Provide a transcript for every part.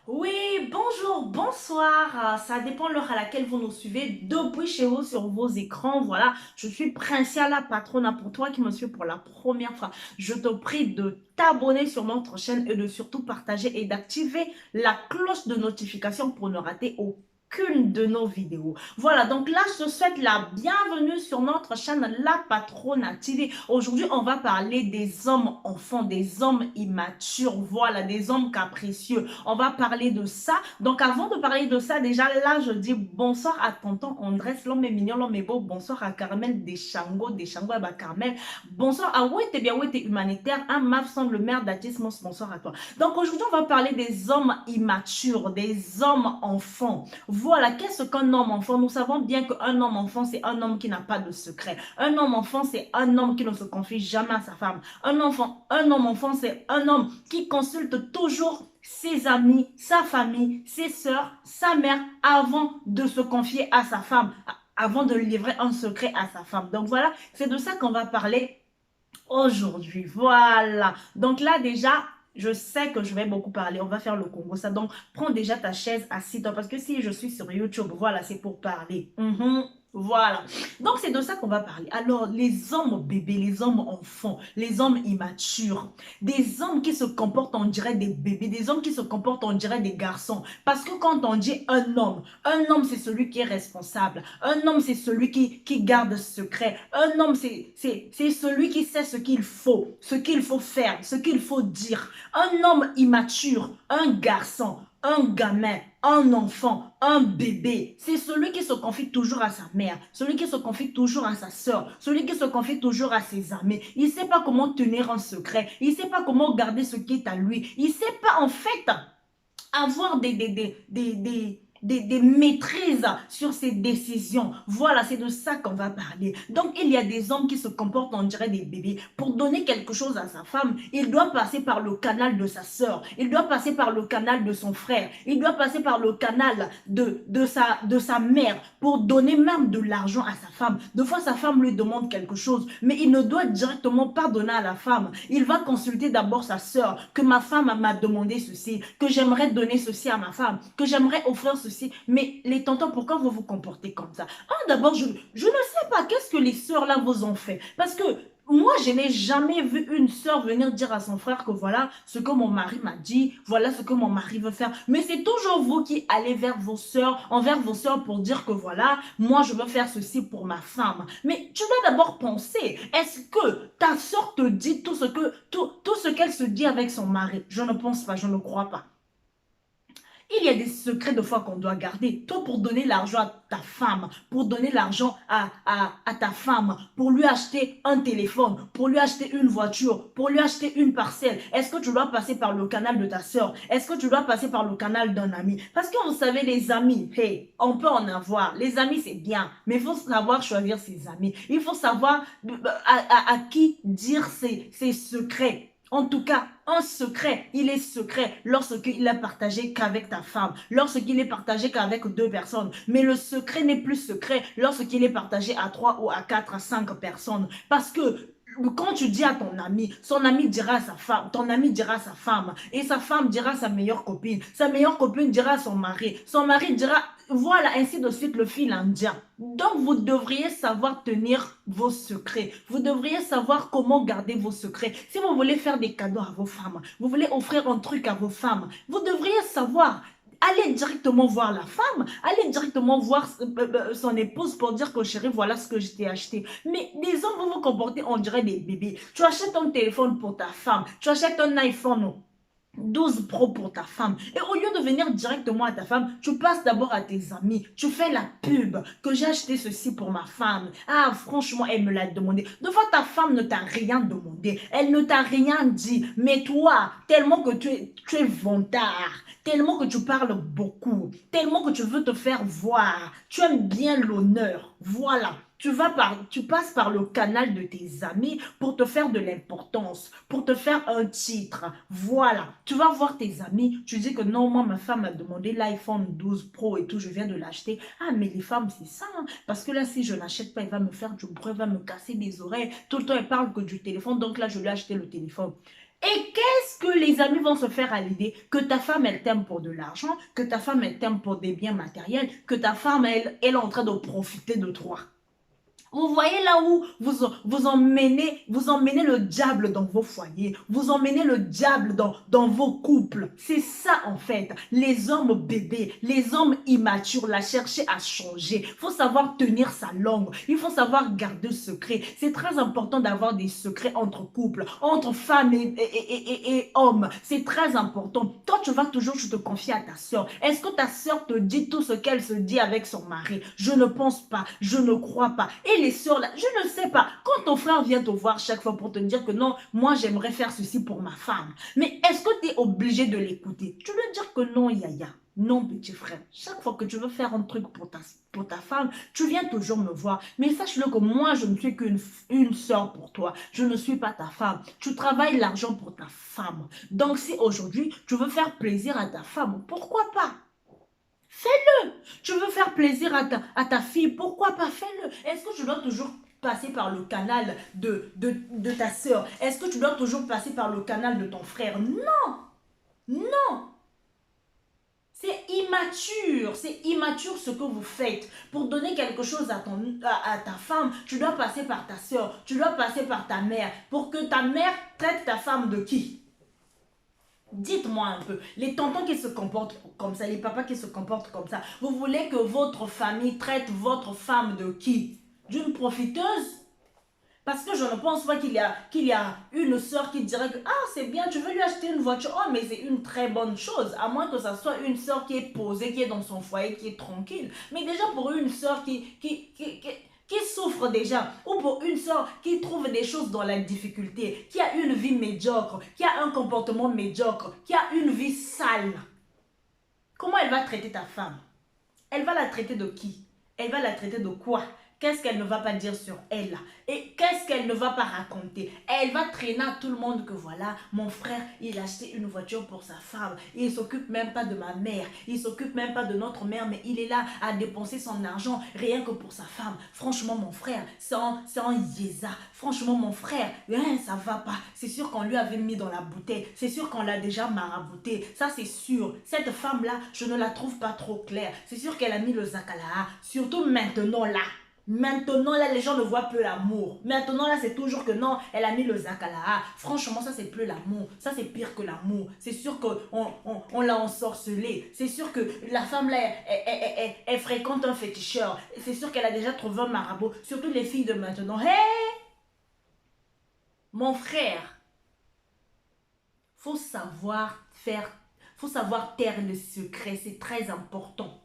Oui, bonjour, bonsoir. Ça dépend de l'heure à laquelle vous nous suivez depuis chez vous sur vos écrans. Voilà, je suis Princia la patronne. Pour toi qui me suis pour la première fois, je te prie de t'abonner sur notre chaîne et de surtout partager et d'activer la cloche de notification pour ne rater aucune de nos vidéos. Voilà, donc là, je te souhaite la bienvenue sur notre chaîne La Patronne TV. Aujourd'hui, on va parler des hommes enfants, des hommes immatures, voilà, des hommes capricieux. On va parler de ça. Donc, avant de parler de ça, déjà, là, je dis bonsoir à tonton Andrés, l'homme est mignon, l'homme est beau. Bonsoir à Carmel Deschango, Deschango, bah Carmel. Bonsoir à Ouette, bien, Ouette humanitaire. Un Mav semble maire d'Atismos, bonsoir à toi. Donc, aujourd'hui, on va parler des hommes immatures, des hommes enfants. Voilà, qu'est-ce qu'un homme enfant? Nous savons bien qu'un homme enfant, c'est un homme qui n'a pas de secret. Un homme enfant, c'est un homme qui ne se confie jamais à sa femme. Un homme enfant, c'est un homme qui consulte toujours ses amis, sa famille, ses sœurs, sa mère, avant de se confier à sa femme, avant de livrer un secret à sa femme. Donc voilà, c'est de ça qu'on va parler aujourd'hui. Voilà. Donc là, déjà, je sais que je vais beaucoup parler. On va faire le Congo, ça. Donc, prends déjà ta chaise, assis-toi. Parce que si je suis sur YouTube, voilà, c'est pour parler. Voilà. Donc, c'est de ça qu'on va parler. Alors, les hommes bébés, les hommes enfants, les hommes immatures, des hommes qui se comportent, on dirait des bébés, des hommes qui se comportent, on dirait des garçons. Parce que quand on dit un homme, c'est celui qui est responsable. Un homme, c'est celui qui garde secret. Un homme, c'est celui qui sait ce qu'il faut faire, ce qu'il faut dire. Un homme immature, un garçon, un gamin, un enfant, un bébé, c'est celui qui se confie toujours à sa mère, celui qui se confie toujours à sa soeur, celui qui se confie toujours à ses amis. Il ne sait pas comment tenir un secret, il ne sait pas comment garder ce qui est à lui, il ne sait pas en fait avoir des maîtrises sur ses décisions. Voilà, c'est de ça qu'on va parler. Donc, il y a des hommes qui se comportent, on dirait des bébés. Pour donner quelque chose à sa femme, il doit passer par le canal de sa sœur. Il doit passer par le canal de son frère. Il doit passer par le canal de sa mère pour donner même de l'argent à sa femme. Deux fois, sa femme lui demande quelque chose, mais il ne doit directement pas donner à la femme. Il va consulter d'abord sa sœur, que ma femme m'a demandé ceci, que j'aimerais donner ceci à ma femme, que j'aimerais offrir ceci. Mais les tontons, pourquoi vous vous comportez comme ça? D'abord, je ne sais pas, qu'est-ce que les sœurs là vous ont fait? Parce que moi, je n'ai jamais vu une sœur venir dire à son frère que voilà ce que mon mari m'a dit, voilà ce que mon mari veut faire. Mais c'est toujours vous qui allez envers vos sœurs pour dire que voilà, moi je veux faire ceci pour ma femme. Mais tu dois d'abord penser, est-ce que ta sœur te dit tout ce qu'elle se dit avec son mari? Je ne pense pas, je ne crois pas. Il y a des secrets de fois qu'on doit garder. Toi, pour donner l'argent à ta femme, pour donner l'argent à ta femme, pour lui acheter un téléphone, pour lui acheter une voiture, pour lui acheter une parcelle, est-ce que tu dois passer par le canal de ta soeur? Est-ce que tu dois passer par le canal d'un ami? Parce que vous savez, les amis, hey, on peut en avoir. Les amis, c'est bien, mais il faut savoir choisir ses amis. Il faut savoir à qui dire ses secrets. En tout cas, un secret, il est secret lorsqu'il est partagé qu'avec ta femme, lorsqu'il est partagé qu'avec deux personnes. Mais le secret n'est plus secret lorsqu'il est partagé à trois ou à quatre, à cinq personnes. Parce que quand tu dis à ton ami, son ami dira à sa femme, ton ami dira à sa femme, et sa femme dira à sa meilleure copine dira à son mari dira, voilà, ainsi de suite, le fil indien. Donc, vous devriez savoir tenir vos secrets. Vous devriez savoir comment garder vos secrets. Si vous voulez faire des cadeaux à vos femmes, vous voulez offrir un truc à vos femmes, vous devriez savoir. Allez directement voir la femme, allez directement voir son épouse pour dire que chérie, voilà ce que je t'ai acheté. Mais les hommes vont vous comporter, on dirait des bébés. Tu achètes un téléphone pour ta femme, tu achètes un iPhone 12 Pro pour ta femme. Et au lieu de venir directement à ta femme, tu passes d'abord à tes amis. Tu fais la pub que j'ai acheté ceci pour ma femme. Ah, franchement, elle me l'a demandé. De fois, ta femme ne t'a rien demandé. Elle ne t'a rien dit. Mais toi, tellement que tu es vantard, tellement que tu parles beaucoup, tellement que tu veux te faire voir, tu aimes bien l'honneur. Voilà. Tu passes par le canal de tes amis pour te faire de l'importance, pour te faire un titre. Voilà. Tu vas voir tes amis, tu dis que non, moi, ma femme m'a demandé l'iPhone 12 Pro et tout, je viens de l'acheter. Ah, mais les femmes, c'est ça, hein. Parce que là, si je ne l'achète pas, elle va me faire du bruit, elle va me casser des oreilles. Tout le temps, elle parle que du téléphone, donc là, je lui ai acheté le téléphone. Et qu'est-ce que les amis vont se faire à l'idée? Que ta femme, elle t'aime pour de l'argent, que ta femme, elle t'aime pour des biens matériels, que ta femme, elle est en train de profiter de toi. Vous voyez là où vous emmenez le diable dans vos foyers, vous emmenez le diable dans vos couples. C'est ça en fait. Les hommes bébés, les hommes immatures, la chercher à changer. Il faut savoir tenir sa langue, il faut savoir garder le secret. C'est très important d'avoir des secrets entre couples, entre femmes et hommes. C'est très important. Toi, tu vas toujours te confier à ta soeur. Est-ce que ta soeur te dit tout ce qu'elle se dit avec son mari? Je ne pense pas, je ne crois pas. Et les sœurs là, je ne sais pas. Quand ton frère vient te voir chaque fois pour te dire que non, moi j'aimerais faire ceci pour ma femme. Mais est-ce que tu es obligé de l'écouter? Tu veux dire que non, Yaya. Non, petit frère. Chaque fois que tu veux faire un truc pour ta femme, tu viens toujours me voir. Mais sache-le que moi, je ne suis qu'une sœur pour toi. Je ne suis pas ta femme. Tu travailles l'argent pour ta femme. Donc si aujourd'hui, tu veux faire plaisir à ta femme, pourquoi pas? Fais-le. Tu veux faire plaisir à ta fille, pourquoi pas? Fais-le. Est-ce que tu dois toujours passer par le canal de ta soeur? Est-ce que tu dois toujours passer par le canal de ton frère? Non, non. C'est immature ce que vous faites. Pour donner quelque chose à ta femme, tu dois passer par ta soeur, tu dois passer par ta mère. Pour que ta mère traite ta femme de qui? Dites-moi un peu, les tontons qui se comportent comme ça, les papas qui se comportent comme ça, vous voulez que votre famille traite votre femme de qui? D'une profiteuse? Parce que je ne pense pas qu'il y a une soeur qui dirait que ah c'est bien, tu veux lui acheter une voiture, oh mais c'est une très bonne chose, à moins que ça soit une soeur qui est posée, qui est dans son foyer, qui est tranquille. Mais déjà pour une soeur qui souffre déjà, ou pour une soeur qui trouve des choses dans la difficulté, qui a une vie médiocre, qui a un comportement médiocre, qui a une vie sale, comment elle va traiter ta femme? Elle va la traiter de qui? Elle va la traiter de quoi? Qu'est-ce qu'elle ne va pas dire sur elle? Et qu'est-ce qu'elle ne va pas raconter? Elle va traîner à tout le monde que voilà, mon frère, il a acheté une voiture pour sa femme. Il ne s'occupe même pas de ma mère. Il ne s'occupe même pas de notre mère, mais il est là à dépenser son argent rien que pour sa femme. Franchement, mon frère, c'est un yéza. Franchement, mon frère, hein, ça va pas. C'est sûr qu'on lui avait mis dans la bouteille. C'est sûr qu'on l'a déjà marabouté. Ça, c'est sûr. Cette femme-là, je ne la trouve pas trop claire. C'est sûr qu'elle a mis le zakala. Surtout maintenant, là. Maintenant, là, les gens ne voient plus l'amour. Maintenant, là, c'est toujours que non, elle a mis le zakala. Franchement, ça, c'est plus l'amour. Ça, c'est pire que l'amour. C'est sûr qu'on l'a ensorcelé. C'est sûr que la femme, là, elle fréquente un féticheur. C'est sûr qu'elle a déjà trouvé un marabout. Surtout les filles de maintenant. Hé, mon frère, faut savoir faut savoir taire le secret. C'est très important.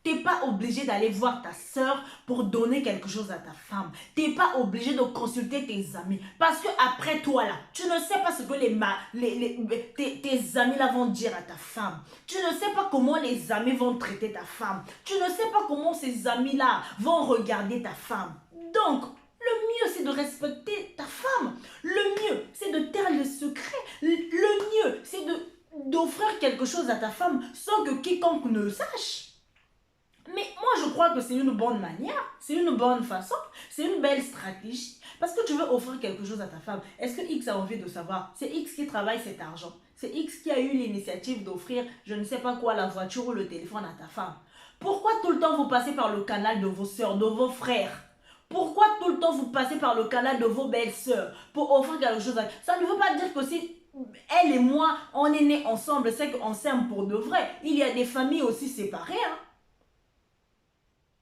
Tu n'es pas obligé d'aller voir ta soeur pour donner quelque chose à ta femme. Tu n'es pas obligé de consulter tes amis. Parce que après toi, là, tu ne sais pas ce que tes amis là vont dire à ta femme. Tu ne sais pas comment les amis vont traiter ta femme. Tu ne sais pas comment ces amis-là vont regarder ta femme. Donc, le mieux, c'est de respecter ta femme. Le mieux, c'est de taire le secret. Le mieux, c'est d'offrir quelque chose à ta femme sans que quiconque ne le sache. Mais moi, je crois que c'est une bonne manière, c'est une bonne façon, c'est une belle stratégie. Parce que tu veux offrir quelque chose à ta femme. Est-ce que X a envie de savoir? C'est X qui travaille cet argent. C'est X qui a eu l'initiative d'offrir, je ne sais pas quoi, la voiture ou le téléphone à ta femme. Pourquoi tout le temps vous passez par le canal de vos soeurs, de vos frères? Pourquoi tout le temps vous passez par le canal de vos belles-sœurs pour offrir quelque chose à... Ça ne veut pas dire que si elle et moi, on est nés ensemble, c'est qu'on s'aime pour de vrai. Il y a des familles aussi séparées, hein.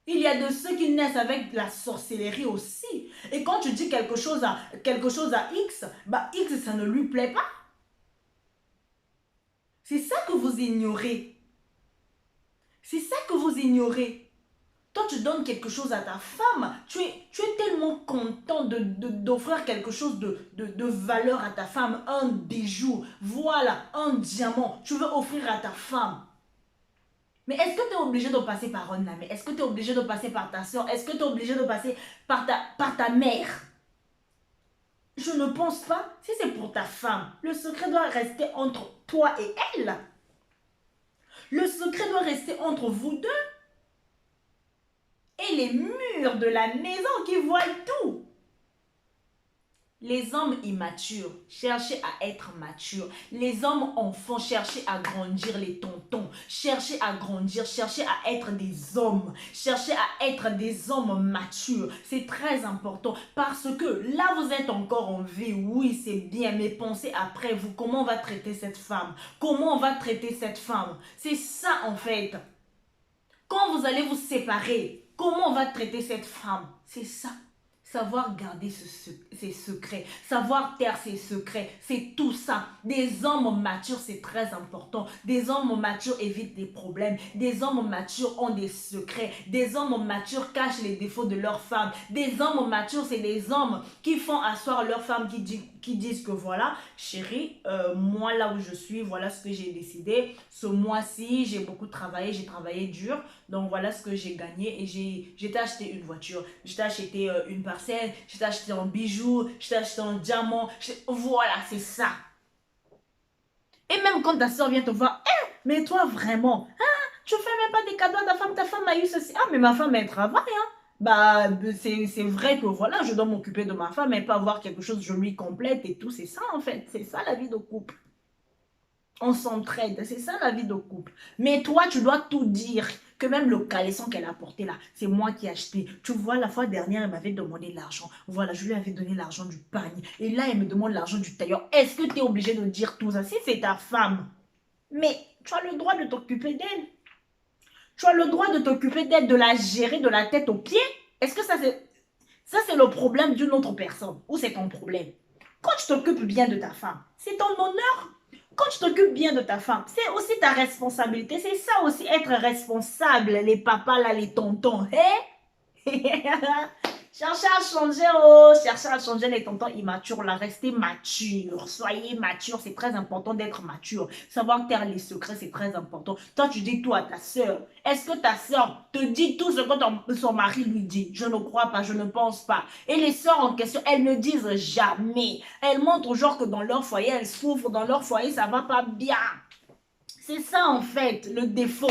Il y a de ceux qui naissent avec la sorcellerie aussi. Et quand tu dis quelque chose à X, bah X, ça ne lui plaît pas. C'est ça que vous ignorez. C'est ça que vous ignorez. Toi, tu donnes quelque chose à ta femme. Tu es tellement content d'offrir quelque chose de valeur à ta femme. Un bijou, voilà, un diamant. Tu veux offrir à ta femme. Mais est-ce que tu es obligé de passer par un ami? Est-ce que tu es obligé de passer par ta soeur? Est-ce que tu es obligé de passer par ta mère? Je ne pense pas. Si c'est pour ta femme, le secret doit rester entre toi et elle. Le secret doit rester entre vous deux. Et les murs de la maison qui voient tout. Les hommes immatures, cherchez à être matures. Les hommes enfants, cherchez à grandir, les tontons. Cherchez à grandir, cherchez à être des hommes. Cherchez à être des hommes matures. C'est très important parce que là, vous êtes encore en vie. Oui, c'est bien, mais pensez après vous. Comment on va traiter cette femme? Comment on va traiter cette femme? C'est ça en fait. Quand vous allez vous séparer, comment on va traiter cette femme? C'est ça. Savoir garder ses secrets, savoir taire ses secrets, c'est tout ça. Des hommes matures, c'est très important. Des hommes matures évitent des problèmes. Des hommes matures ont des secrets. Des hommes matures cachent les défauts de leurs femmes. Des hommes matures, c'est des hommes qui font asseoir leurs femmes, qui disent que voilà, chérie, moi là où je suis, voilà ce que j'ai décidé. Ce mois-ci, j'ai beaucoup travaillé, j'ai travaillé dur. Donc voilà ce que j'ai gagné et j'ai t'ai acheté une voiture, je t'ai acheté une parcelle, je t'ai acheté un bijou, je t'ai acheté un diamant. Voilà, c'est ça. Et même quand ta soeur vient te voir, eh, mais toi vraiment, tu fais même pas des cadeaux à ta femme a eu ceci. Ah, mais ma femme, elle travaille, hein. Bah, c'est vrai que voilà, je dois m'occuper de ma femme et pas avoir quelque chose, je lui complète et tout. C'est ça en fait, c'est ça la vie de couple. On s'entraide, c'est ça la vie de couple. Mais toi, tu dois tout dire. Que même le caleçon qu'elle a porté là, c'est moi qui ai acheté. Tu vois, la fois dernière, elle m'avait demandé l'argent. Voilà, je lui avais donné l'argent du panier. Et là, elle me demande l'argent du tailleur. Est-ce que tu es obligé de dire tout ça? Si c'est ta femme, mais tu as le droit de t'occuper d'elle. Tu as le droit de t'occuper d'elle, de la gérer de la tête aux pieds. Est-ce que ça, c'est le problème d'une autre personne? Ou c'est ton problème? Quand tu t'occupes bien de ta femme, c'est ton honneur. Quand tu t'occupes bien de ta femme, c'est aussi ta responsabilité. C'est ça aussi, être responsable, les papas là, les tontons. Cherchez à changer, oh, cherchez à changer les tontons immatures, là, restez mature, soyez mature, c'est très important d'être mature, savoir taire les secrets, c'est très important. Toi, tu dis tout à ta soeur, est-ce que ta soeur te dit tout ce que son mari lui dit? Je ne crois pas, je ne pense pas. Et les soeurs en question, elles ne disent jamais, elles montrent au genre que dans leur foyer, elles souffrent, dans leur foyer, ça va pas bien. C'est ça en fait, le défaut.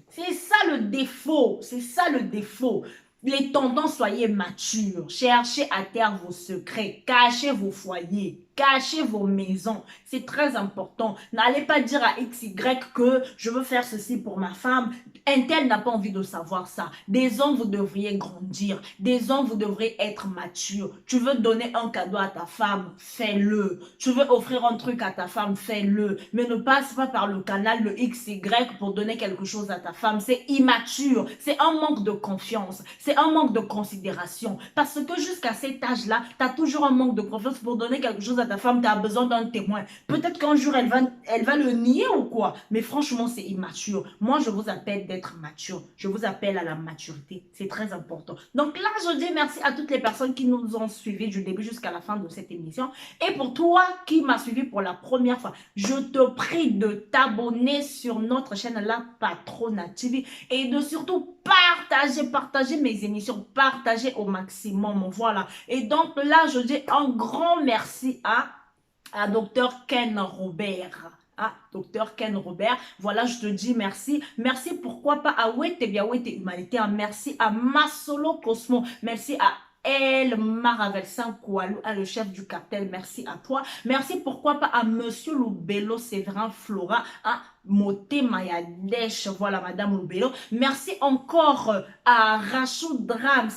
C'est ça le défaut, c'est ça le défaut. Les tontons, soyez matures. Cherchez à taire vos secrets. Cachez vos foyers. Cachez vos maisons. C'est très important. N'allez pas dire à XY que je veux faire ceci pour ma femme. Un tel n'a pas envie de savoir ça. Des hommes, vous devriez grandir. Des hommes, vous devriez être matures. Tu veux donner un cadeau à ta femme, fais-le. Tu veux offrir un truc à ta femme, fais-le. Mais ne passe pas par le canal de XY pour donner quelque chose à ta femme. C'est immature. C'est un manque de confiance. C'est un manque de considération. Parce que jusqu'à cet âge-là, tu as toujours un manque de confiance pour donner quelque chose à ta femme. Tu as besoin d'un témoin. Peut-être qu'un jour, elle va le nier ou quoi. Mais franchement, c'est immature. Moi, je vous appelle d'être mature. Je vous appelle à la maturité. C'est très important. Donc là, je dis merci à toutes les personnes qui nous ont suivis du début jusqu'à la fin de cette émission. Et pour toi qui m'as suivi pour la première fois, je te prie de t'abonner sur notre chaîne La Patrona TV et de surtout partager mes émissions, partager au maximum, voilà. Et donc là, je dis un grand merci à Dr Ken Robert. Ah, Dr Ken Robert, voilà, je te dis merci. Merci, pourquoi pas à Wete Biawete Humanité, merci à Masolo Cosmo, merci à El Maravelsan Koualou, le chef du cartel, merci à toi. Merci, pourquoi pas à Monsieur Loubello Séverin Flora, à Moté Mayadesh, voilà Madame Loubello. Merci encore à Rachou Drams,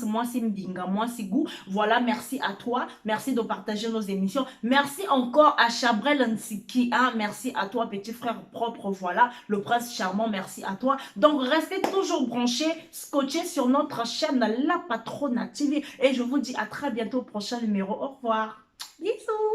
moi c'est Mbinga, moi c'est Gou. Voilà, merci à toi, merci de partager nos émissions. Merci encore à Chabrel Nsiki, hein, merci à toi petit frère propre, voilà, le prince charmant, merci à toi. Donc restez toujours branchés, scotchés sur notre chaîne La Patrona TV et je vous dis à très bientôt au prochain numéro. Au revoir. Bisous.